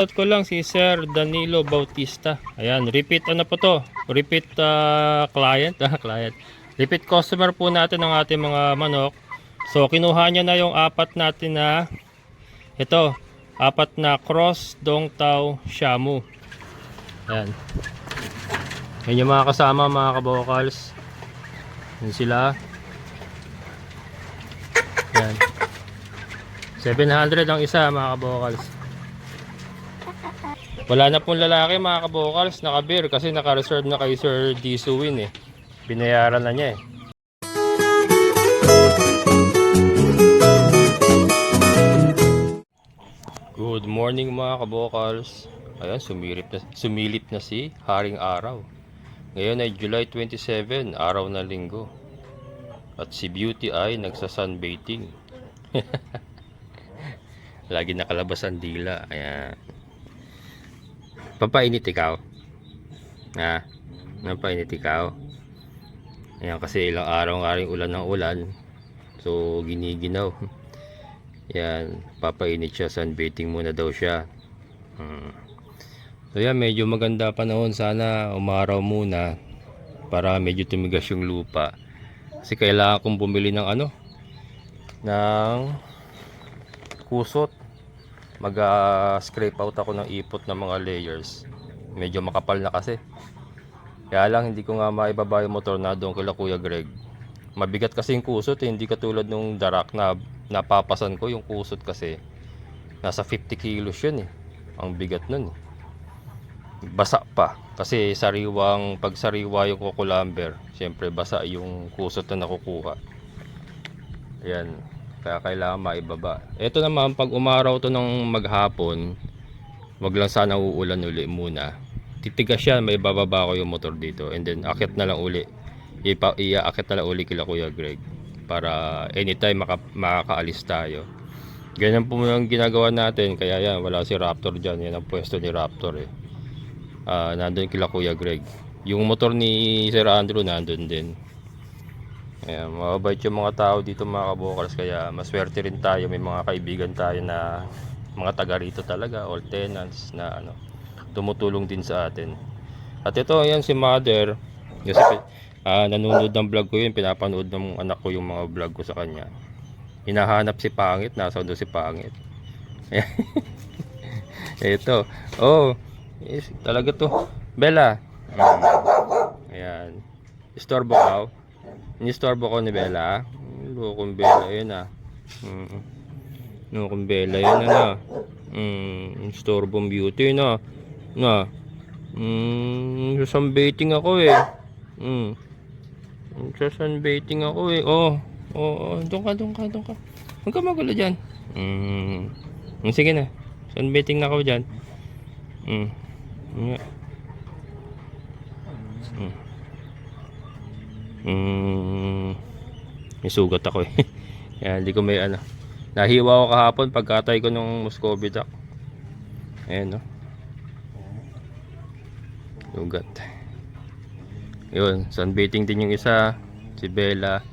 Shoutout ko lang si Sir Danilo Bautista. Ayan, repeat ano po to? Repeat client, client. Repeat customer po natin ng ating mga manok. So kinuha niya na yung apat natin na ito, apat na cross Dong Tao Shamu. Ayan. Yan yung mga kasama, mga kabokals. Yan sila. Ayan. 700 ang isa, mga kabokals. Wala na pong lalaki, mga kabokals, naka-beer kasi naka-reserve na kay Sir Disuwin eh. Binayaran na niya eh. Good morning, mga kabokals. Ayan, sumilip na si Haring Araw. Ngayon ay July 27, araw na linggo. At si Beauty ay nagsa-sunbathing. Lagi nakalabas ang dila. Ayan. Papainit ikaw? Ha? Napainit ikaw? Ayan, kasi ilang araw nga rin ulan ng ulan. So, giniginaw. Yan, papainit siya. Sunbathing muna daw siya. So, yan, medyo maganda panahon. Sana umaraw muna para medyo tumigas yung lupa. Kasi kailangan kong bumili ng ng kusot. Mag-scrape out ako ng ipot ng mga layers. Medyo makapal na kasi. Kaya lang hindi ko nga maibaba yung motor na doon kila Kuya Greg. Mabigat kasi yung kusot eh. Hindi katulad nung darak na napapasan ko yung kusot kasi. Nasa 50 kilos yun eh. Ang bigat nun eh. Basa pa. Kasi pag sariwa yung kukulamber, syempre basa yung kusot na nakukuha. Ayan. Kaya kailangan maibaba. Ito naman, pag umaraw to ng maghapon, wag lang sana uulan uli muna. Titigas siya, may bababa ko yung motor dito. And then, akit na lang uli. Iaakit na lang uli kila Kuya Greg. Para anytime makakaalis tayo. Ganyan po yung ginagawa natin. Kaya yan, wala si Raptor dyan. Yan ang pwesto ni Raptor eh. Nandun kila Kuya Greg. Yung motor ni Sir Andrew nandun din. Ayan, mababait yung mga tao dito, mga kabokals. Kaya maswerte rin tayo, may mga kaibigan tayo na mga taga rito talaga, all tenants na tumutulong din sa atin. At ito, ayan si Mother. Kasi nanonood ng vlog ko yun, pinapanood ng anak ko yung mga vlog ko sa kanya. Hinahanap si Pangit, nasa doon si Pangit. Ito, yes, talaga to. Bella. Ayan. Istorbo ka. Inistorbo ko ni Bella. Lukong Bella yun Lukong Bella yun Istorbong Beauty na. Sunbathing ako eh. Sunbathing ako eh. Doon ka. Huwag ka magulo dyan. Sige na. Sunbathing na ako dyan. May sugat ako eh. Kaya hindi ko may nahiwa ako kahapon pagkatay ko ng Muscovy duck. Ayan sugat. Yun, sunbathing din yung isa, si Bella.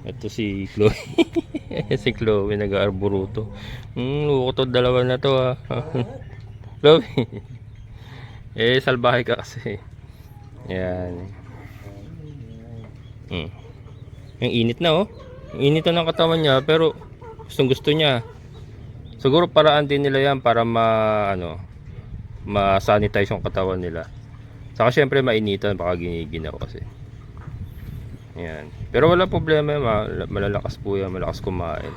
Ito si Chloe. Si Chloe nag-arboruto. Lukot dalawa na to Chloe. Salbahe ka kasi. Ayan. Yung init na yung init na ng katawan niya, pero gusto niya. Siguro paraan din nila yan para ma-sanitize yung katawan nila. Saka syempre mainitan, baka giniginaw kasi. Ayan. Pero wala problema, malalakas po yan, malakas kumain.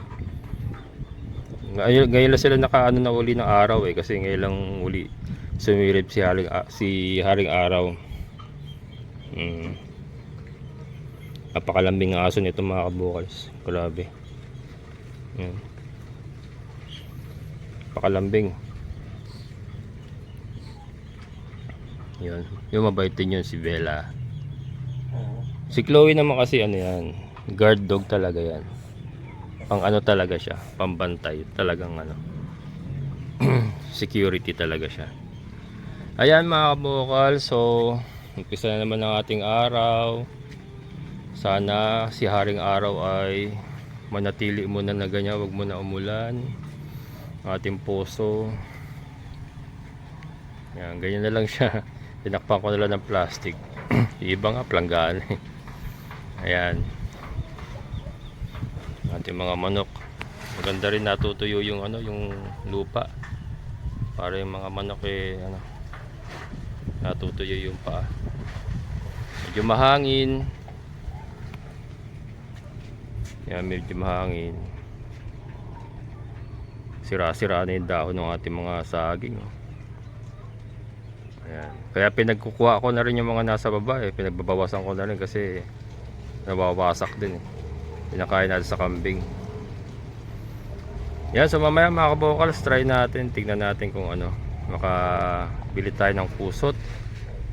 Ngayon lang sila na uli ng araw eh, kasi ngayon lang uli sumilip si Haring Araw. Napakalambing aso nito, mga kabokals. Grabe. Yan. Napakalambing. Yun. Yung mabait din yun si Bella. Si Chloe naman kasi yan. Guard dog talaga yan. Pang talaga siya. Pambantay. Talagang security talaga siya. Ayan, mga kabokals. So, umpisa na naman ang ating araw. Sana si Haring Araw ay manatili muna na ganyan, wag muna umulan. Ating puso Yan, ganyan na lang siya. Tinakpan ko na lang ng plastic. Yung iba nga planggaan eh. Ayan. Ating mga manok. Maganda rin natutuyo yung ano, yung lupa. Para yung mga manok eh ano, natutuyo yung paa. Medyo mahangin. Yan, medyo mahangin. Sira-sira na yung dahon ng ating mga saging. Ayan. Kaya pinagkukuha ko na rin yung mga nasa baba eh. Pinagbabawasan ko na rin kasi nawawasak din eh. Pinakain natin sa kambing. Yan, so mamaya mga kabokals, try natin. Tignan natin kung ano, makabili tayo ng kusot.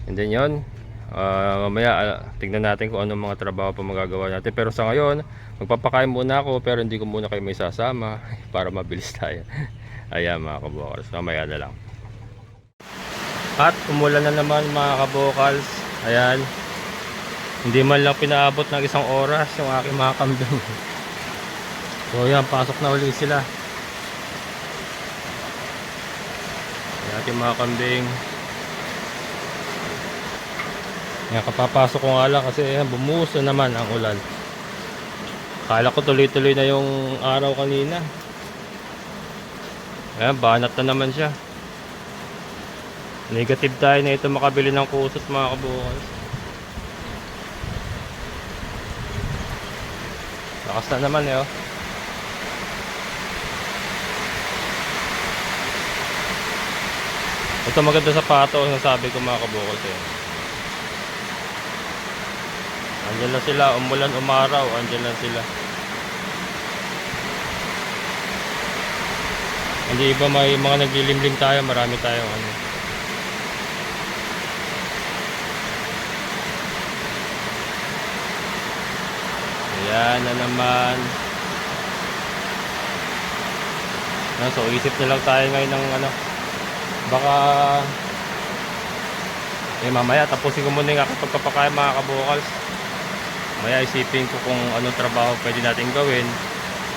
And then yun, mamaya tignan natin kung anong mga trabaho pa magagawa natin. Pero sa ngayon, magpapakain muna ako, pero hindi ko muna kayo may sasama para mabilis tayo. Ayan mga kabokals, mamaya na lang. At umulan na naman mga kabokals. Ayan, hindi man lang pinaabot ng isang oras yung aking mga kambing. So yan, pasok na uli sila. Ayan, ating mga kambing. Ayan, kapapasok ko nga lang kasi ayan, bumuhos na naman ang ulan. Akala ko tuloy-tuloy na yung araw kanina. Ayan, banat na naman siya. Negative tayo na ito makabili ng kusot mga kabukals. Lakas na naman eh oh. Ito maganda sa pato, nasabi ko mga kabukals eh. Andyan lang sila, umulan umaraw, andyan lang sila. Hindi iba, may mga naglilimlim tayo, marami tayong ano. Ayan na naman. So isip na lang tayo ngayon ng ano, baka mamaya tapusin ko muna yung aking pagpapakain mga kabukals. Maya isipin ko kung anong trabaho pwede natin gawin.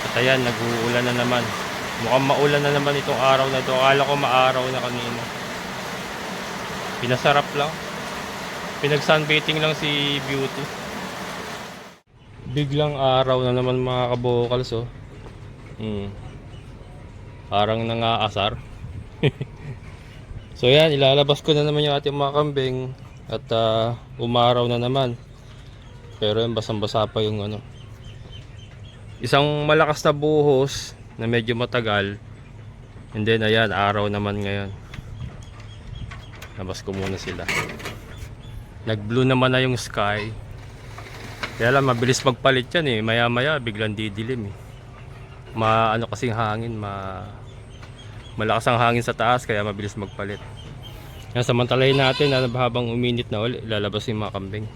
At ayan, nag-uulan na naman. Mukhang maulan na naman itong araw na ito. Akala ko maaraw na kanina. Pinasarap lang. Pinag-sunbathing lang si Beauty. Biglang araw na naman mga kabukals oh. Parang nangaasar. So yan, ilalabas ko na naman yung ating mga kambing. At umaraw na naman. Pero yan, basang-basa pa yung ano. Isang malakas na buhos na medyo matagal. And then ayan, araw naman ngayon. Labas ko muna sila. Nag-blue naman na yung sky. Kaya lang mabilis magpalit yan eh. Maya maya biglang didilim eh. Ano kasing hangin, malakas ang hangin sa taas kaya mabilis magpalit. Yan, samantalahin natin na habang uminit na ulit, lalabas yung mga kambing.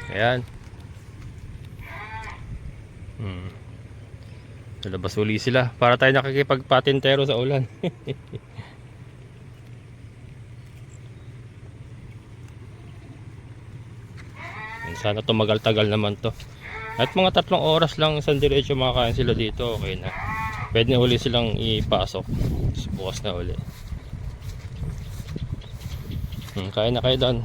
Ayan. Lalabas uli sila para tayo nakikipagpatintero sa ulan. Sana tumagal-tagal naman to. At mga 3 oras lang isang diretso makakain sila dito, okay na. Pwede na uli silang ipasok. Bukas na uli. Kain na kayo doon.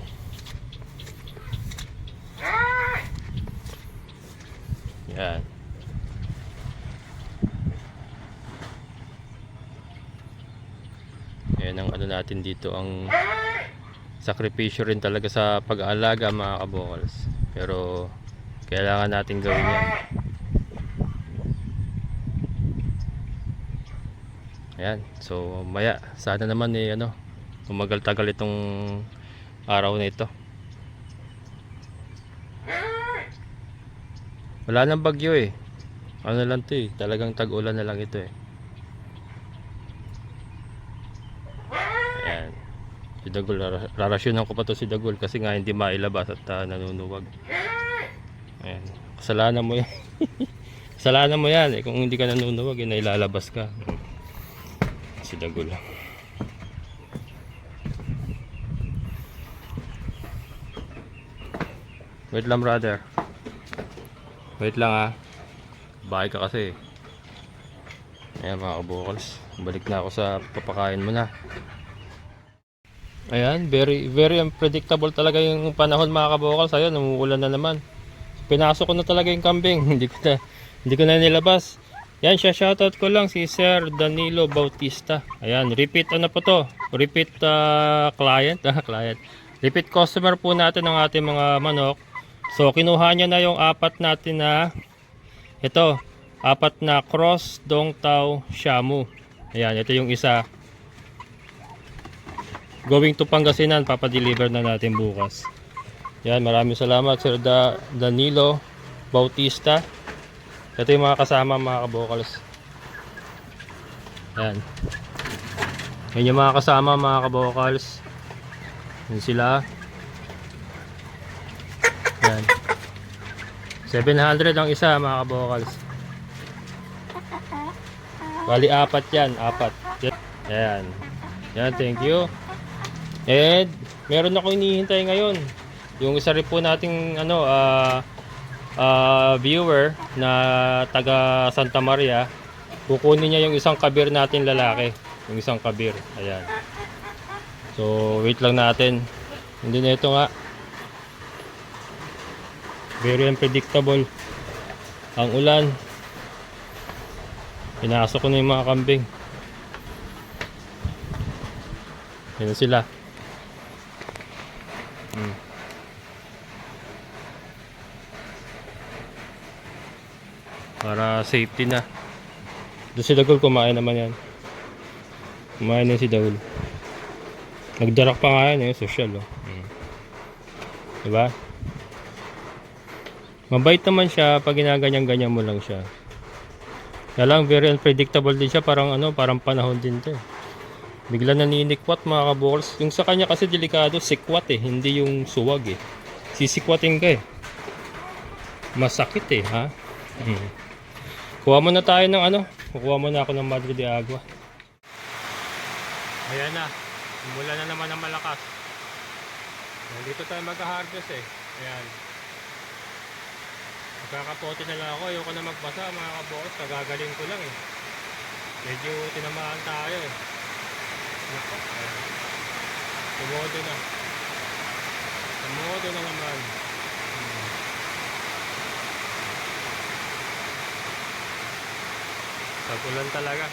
Yan. Yan ang ano natin dito, ang sakripisyo rin talaga sa pag-aalaga mga kabokals. Pero kailangan natin gawin yan. Ayan, so maya sana naman eh ano, tumagal-tagal itong araw na ito. Wala nang bagyo eh. Ano lang to eh, talagang tag-ulan na lang ito eh. Ayan, si Dagol, rarasyonan ko pa to si Dagol kasi nga hindi mailabas at nanunuwag. Ayan, kasalanan mo yan. Kasalanan mo yan eh, kung hindi ka nanunuwag eh, nailalabas ka. Si Dagol. Wait lang brother. Wait lang ah. Bahay ka kasi. Ayan mga kabukals, balik na ako sa papakain mo na. Ayan, very very unpredictable talaga yung panahon mga kabokals. Ayun, umuulan na naman. Pinasok ko na talaga yung kambing. Hindi ko na nilabas. Yan, shoutout ko lang si Sir Danilo Bautista. Ayan, repeat ano po to? Repeat client, client. Repeat customer po natin ng ating mga manok. So, kinuha niya na yung apat natin na ito, apat na cross Dong Tao Shamu. Ayan, ito yung isa. Going to Pangasinan, papadeliver na natin bukas. Yan, maraming salamat Sir Danilo Bautista. Ito yung mga kasama mga kabokals. Yan. Yan yung mga kasama mga kabokals. Yan sila. Yan. 700 ang isa mga kabokals. Bali apat yan, apat. Yan. Yan, thank you. And meron ako hinihintay ngayon. Yung isa rin po nating viewer na taga Santa Maria, kukunin niya yung isang kabir natin lalaki, yung isang kabir. Ayan. So wait lang natin. Hindi na ito nga. Very unpredictable ang ulan. Pinasok ko na yung mga kambing. Yan sila. Para safety na. Doon si Dagol kumain naman yan. Kumain na si Dagol. Nagdarak pa nga yan social oh. Diba? Mabait naman siya pag ginaganyan-ganyan mo lang siya. Kaya lang very unpredictable din siya, parang parang panahon din 'to. Bigla naninikwat mga kabokals. Yung sa kanya kasi delikado, sikwat hindi yung suwag Sisikwatin ka Masakit ha. Kuha mo na tayo ng kukuha mo na ako ng Madre de Agua. Ayan na. Umulan na naman ng malakas. Dito tayo mag-harvest Ayan. Magkakapote na lang ako. Ayoko na magbasa mga kabokals. Kagagaling ko lang Medyo tinamaan tayo Nako. Ayan. Tumodo na. Tumodo na naman. Tag-ulan talaga.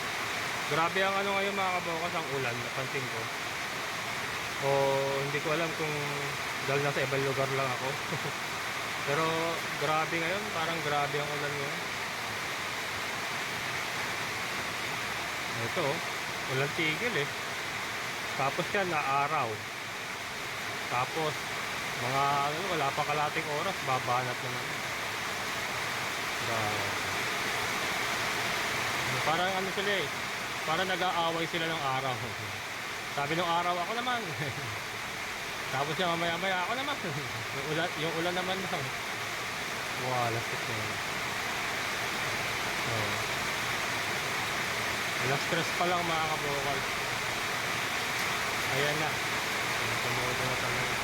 Grabe ang ngayon mga kabokals, ang ulan, napansin ko. O hindi ko alam kung dahil nasa ibang lugar lang ako. Pero grabe ngayon, parang grabe ang ulan ngayon. Ito, walang tigil Tapos yan, na araw. Tapos, mga wala pa kalating oras, babanat naman. Grabe. Parang sila parang nag-aaway sila ng araw. Sabi ng araw, ako naman. Tapos yung mamaya ako naman. yung ulan naman lang. Wala stress na Wala stress pa lang mga kabokal. Ayan na. Tumudo na talaga.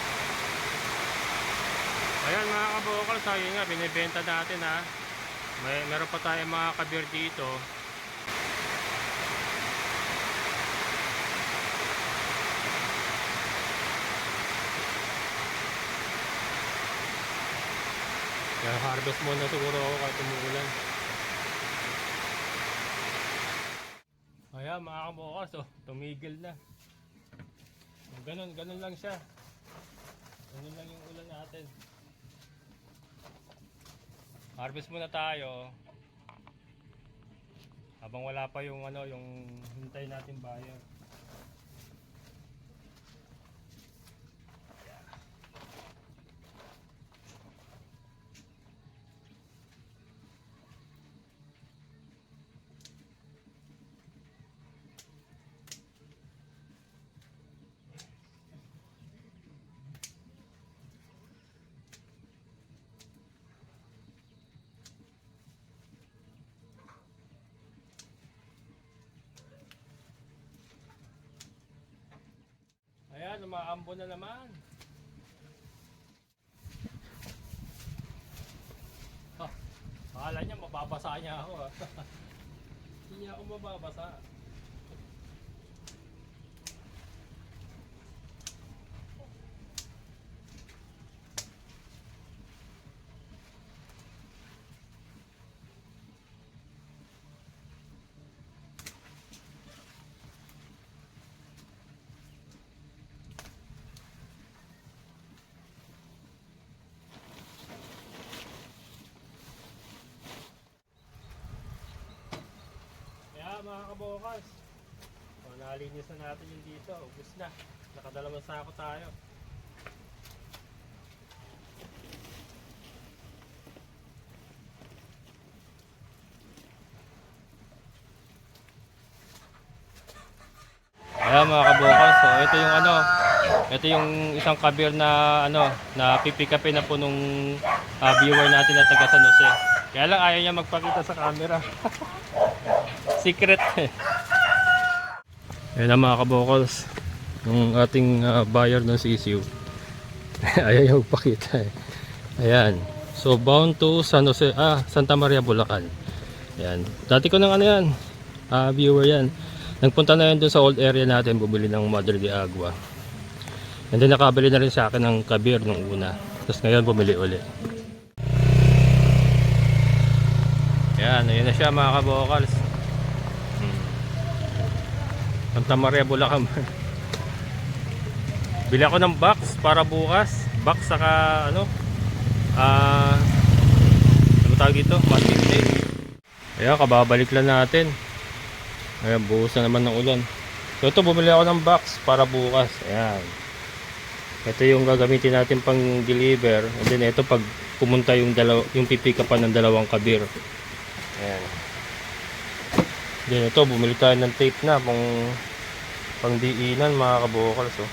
Ayan mga kabokal, sayo nga, binibenta natin meron pa tayong mga kabir dito. Kaya harvest muna siguro ako kahit umuulan. Ayan mga kabukas, tumigil na. Ganun lang siya. Ganun lang yung ulan natin. Harvest muna tayo. Habang wala pa yung yung hintay natin buyer. Ayan, umaambo na naman. Akala niya mababasa niya ako Hindi niya ako mababasa. mga kabukas. O, nalinis na natin yung dito. Ubus na. Nakadalawang sako tayo. Ayan mga kabukas. So ito yung ano. Ito yung isang kabir na ano, na pipikapin na po nung viewer natin na taga San Jose. Kaya lang ayaw niya magpakita sa camera. Secret. Ayan na mga kabokals, yung ating buyer ng sisiw. Ayaw niya magpakita eh. Ayan. So bound to San Jose, Santa Maria, Bulacan. Ayan. Dati ko ng ano yan, viewer yan. Nagpunta na yan doon sa old area natin, bumili ng Madre de Agua. And then nakabili na rin sa akin ng kabir nung una. Tapos ngayon bumili ulit. Ayan, ayun na siya mga kabokals. Santa Maria, Bulacan. Bili ako ng box para bukas. Box saka ano tawag dito? 150. Ayan, kababalik lang natin. Ayan, buhos na naman ng ulan. So ito, bumili ako ng box para bukas. Ayan. Ito yung gagamitin natin pang deliver. And then ito pag pumunta yung pipick up ng dalawang kabir. Ayan. Then ito, bumili tayo ng tape na pang diinan mga kabukal. So,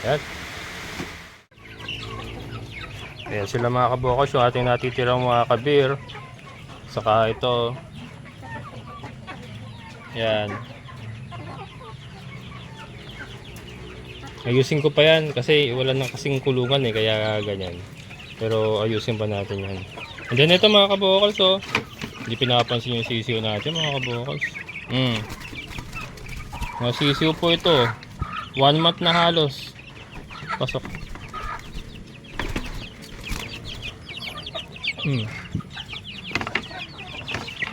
ayan. Ayan sila mga kabukal. So ating natitirang mga kabir. Saka ito. Ayan. Ayusin ko pa yan kasi wala nang kasing kulungan eh, kaya ganyan. Pero ayusin pa natin yan. And then ito mga kabukals, so hindi pinapansin yung sisiw natin mga kabukals. Mga sisiw po ito. 1 month na halos. Pasok.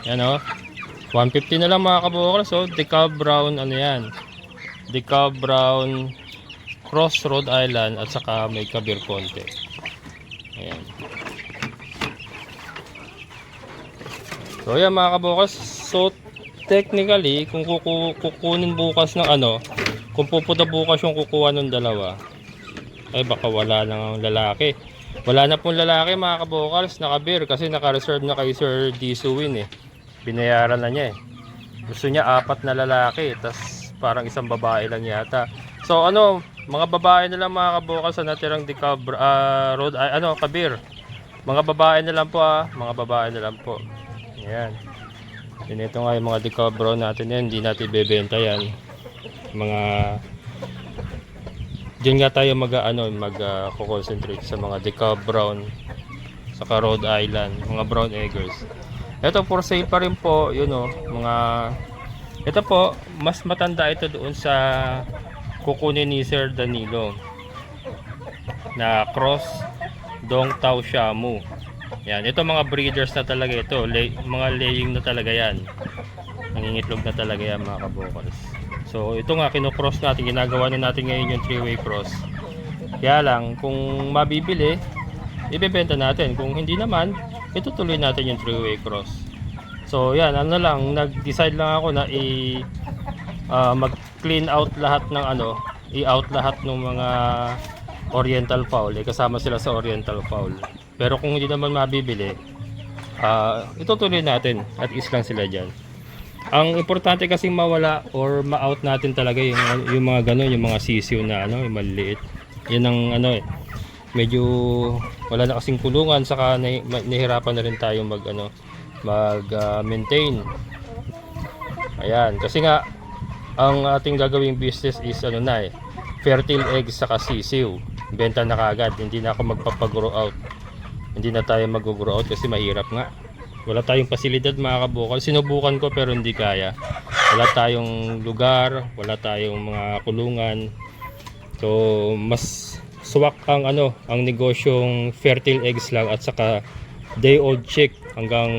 Yan o. 150 na lang mga kabukals. So decal brown ano yan. Decal brown Cross Rhode Island at saka may kabir konti. Ayan. So ayan mga kabukas. So technically kung kukunin bukas ng ano, kung pupunta bukas yung kukuha ng dalawa, ay baka wala nang lalaki. Wala na pong lalaki mga kabukals na kabir kasi naka-reserve na kay Sir Disuwin eh. Binayaran na niya eh. Gusto niya 4 na lalaki, tas parang isang babae lang yata. So ano, mga babae na lang mga kabukal sa natirang road kabir. Mga babae na lang po mga babae na lang po. Ayan. Yan ito nga yung mga decal brown natin yan, hindi natin bebenta yan. Mga diyan nga tayo concentrate sa mga decal brown saka Rhode Island, mga brown eggers. Ito for sale pa rin po, yun mga ito po, mas matanda ito doon sa kukunin ni Sir Danilo na cross Dong Tao Shamu. Yan, ito mga breeders na talaga ito, mga laying na talaga yan. Nangingitlog na talaga yan mga kabukals. So ito nga kino-cross natin, ginagawa na natin ngayon yung 3-way cross. Kaya lang kung mabibili, ibebenta natin. Kung hindi naman, itutuloy natin yung 3-way cross. So yan, nag-decide lang ako na mag-clean out lahat ng i-out lahat ng mga Oriental Fowl. Kasama sila sa Oriental Fowl. Pero kung hindi naman mabibili, itutuloy natin. At is lang sila dyan. Ang importante kasing mawala or ma-out natin talaga yung mga gano'n, yung mga sisiw na yung maliliit. Yan ang medyo wala na kasing kulungan, saka nahihirapan na rin tayo mag-maintain. Ayan, kasi nga ang ating gagawing business is fertile eggs saka sisiw. Benta na kagad, hindi na ako magpapag-grow out. Hindi na tayo mag-grow out kasi mahirap nga. Wala tayong pasilidad mga kabukal. Sinubukan ko pero hindi kaya. Wala tayong lugar, wala tayong mga kulungan. So mas swak ang ang negosyong fertile eggs lang at saka day old chick hanggang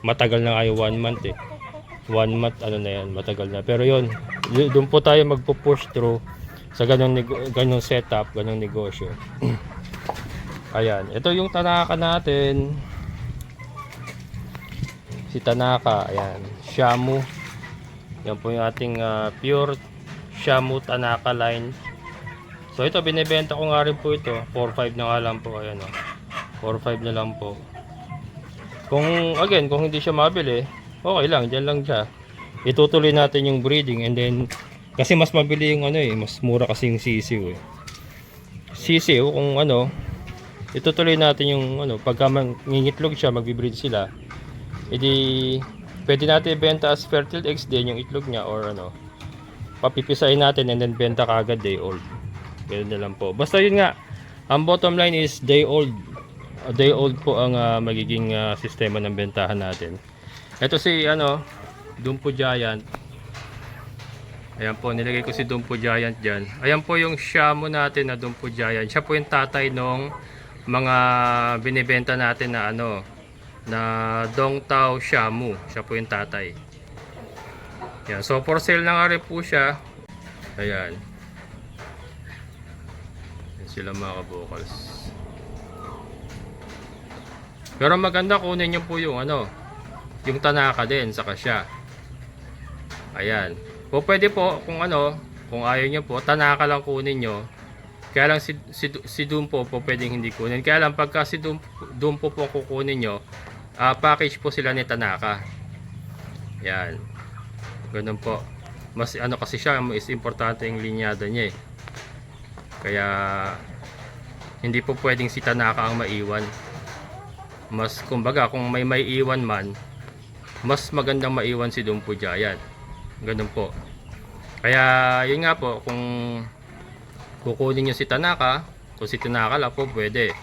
matagal na kayo 1 month eh. 1 month na yan, matagal na. Pero yun, doon po tayo magpo-push through sa ganong setup, ganong negosyo. Ayan, ito yung tanakan natin. si Tanaka. Ayan, Shamu. Yan po yung ating pure Shamu Tanaka line. So ito, binibenta ko nga rin po ito. 4.5 na nga lang po. Ayan o. 4.5 na lang po. Kung hindi siya mabili, okay lang, dyan lang siya. Itutuloy natin yung breeding, and then kasi mas mabili yung mas mura kasi yung sisiw eh. Sisiw kung itutuloy natin yung pagka mangingitlog siya, magbi-breed sila. Edi pwede natin ibenta as fertile eggs din yung itlog niya, or papipisahin natin and then benta kagad day old. Ganun na lang po. Basta yun nga, ang bottom line is day old. Day old po ang magiging sistema ng bentahan natin. Ito si Dumpo Giant. Ayan po, nilagay ko si Dumpo Giant dyan. Ayan po yung Shamu natin na Dumpo Giant. Siya po yung tatay nung mga binibenta natin na na Dongtao Shamu. Siya po yung tatay. Ayan, so for sale na nga rin po siya. Ayan. Ayan sila mga kabukals. Pero maganda, kunin nyo po yung yung Tanaka din, saka siya. Ayan. Po pwede po kung kung ayaw nyo po, Tanaka lang kunin nyo. Kaya lang si Dumpo po pwedeng hindi kunin. Kaya lang pagka si Dumpo po kukunin nyo, package po sila ni Tanaka. Ayan. Ganun po. Mas kasi siya, mas importante yung linyada niya eh. Kaya hindi po pwedeng si Tanaka ang maiwan. Mas kumbaga kung may iwan man, mas magandang maiwan si Dumpo Giant. Ganun po. Kaya yun nga po, kung kukunin nyo si Tanaka, kung si Tanaka lang po pwede.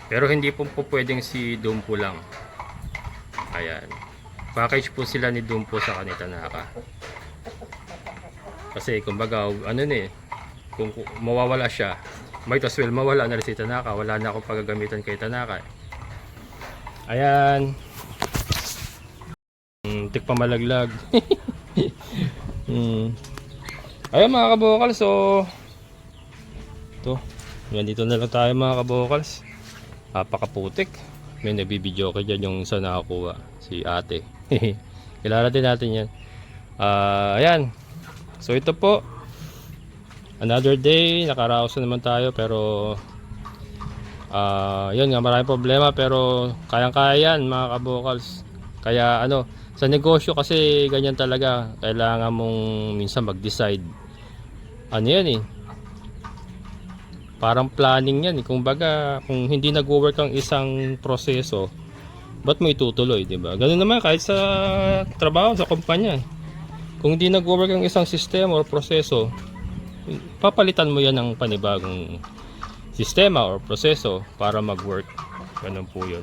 Pero hindi po pwedeng si Dumpo lang. Ayan. Package po sila ni Dumpo sa ni Tanaka. Kasi kumbaga kung mawawala siya, might as well mawala na rin si Tanaka. Wala na akong paggagamitan kay Tanaka. Ayan. Tikpa malaglag. Ayan mga kabokals. So ito, dito na lang tayo mga kabokals. Napakaputik. May nabibidyo ka dyan yung sa nakakuha, si ate. Kilala din natin yan. Ayan. So ito po, another day. Nakaraos na naman tayo, pero yun nga, maraming problema, pero kayang-kaya yan mga kabokals. Kaya sa negosyo kasi ganyan talaga, kailangan mong minsan mag-decide. Yan parang planning yan eh. Kung hindi nag-work ang isang proseso, ba't mo itutuloy, diba? Ganun naman kahit sa trabaho, sa kumpanya. Kung hindi nag-work ang isang sistema or proseso, papalitan mo yan ng panibagong sistema or proseso para mag-work. Ganun po yun.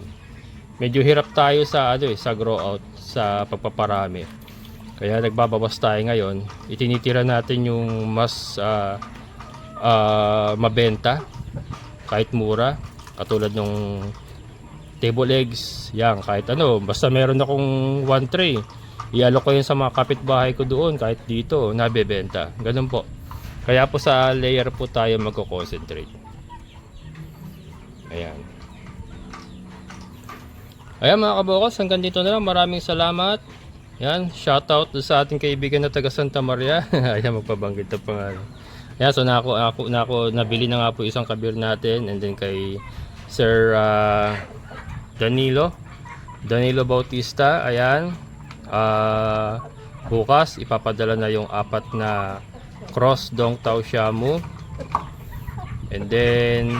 Medyo hirap tayo sa sa grow out, sa pagpaparami. Kaya nagbabawas tayo ngayon. Itinitira natin yung mas mabenta kahit mura, katulad nung table eggs. Yan, kahit basta meron akong 1 tray, i-alok ko yun sa mga kapitbahay ko doon, kahit dito nabebenta. Ganun po. Kaya po sa layer po tayo magko-concentrate. Ayan. Ayan mga kabokals, hanggang dito na lang. Maraming salamat. Yan, shoutout sa ating kaibigan na taga Santa Maria. Ayan, magpabanggit na pangalan. Ayan, so nabili na nga po isang kabir natin, and then kay Sir Danilo Bautista. Ayan, bukas ipapadala na yung 4 na cross Dongtao Shamu, and then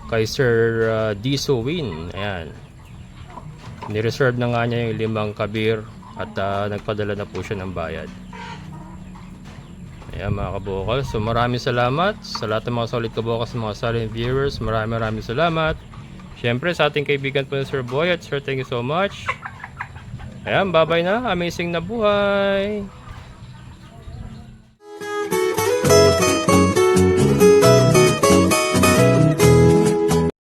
kay Sir Diso Win. Ayan, nireserve na nga niya yung 5 kabir, at nagpadala na po siya ng bayad. Ayan mga kabokal, so maraming salamat sa lahat ng mga solid kabokal, sa mga silent viewers. Maraming salamat. Syempre sa ating kaibigan po na Sir Boy, at Sir, thank you so much. Ayan, bye bye na. Amazing na buhay.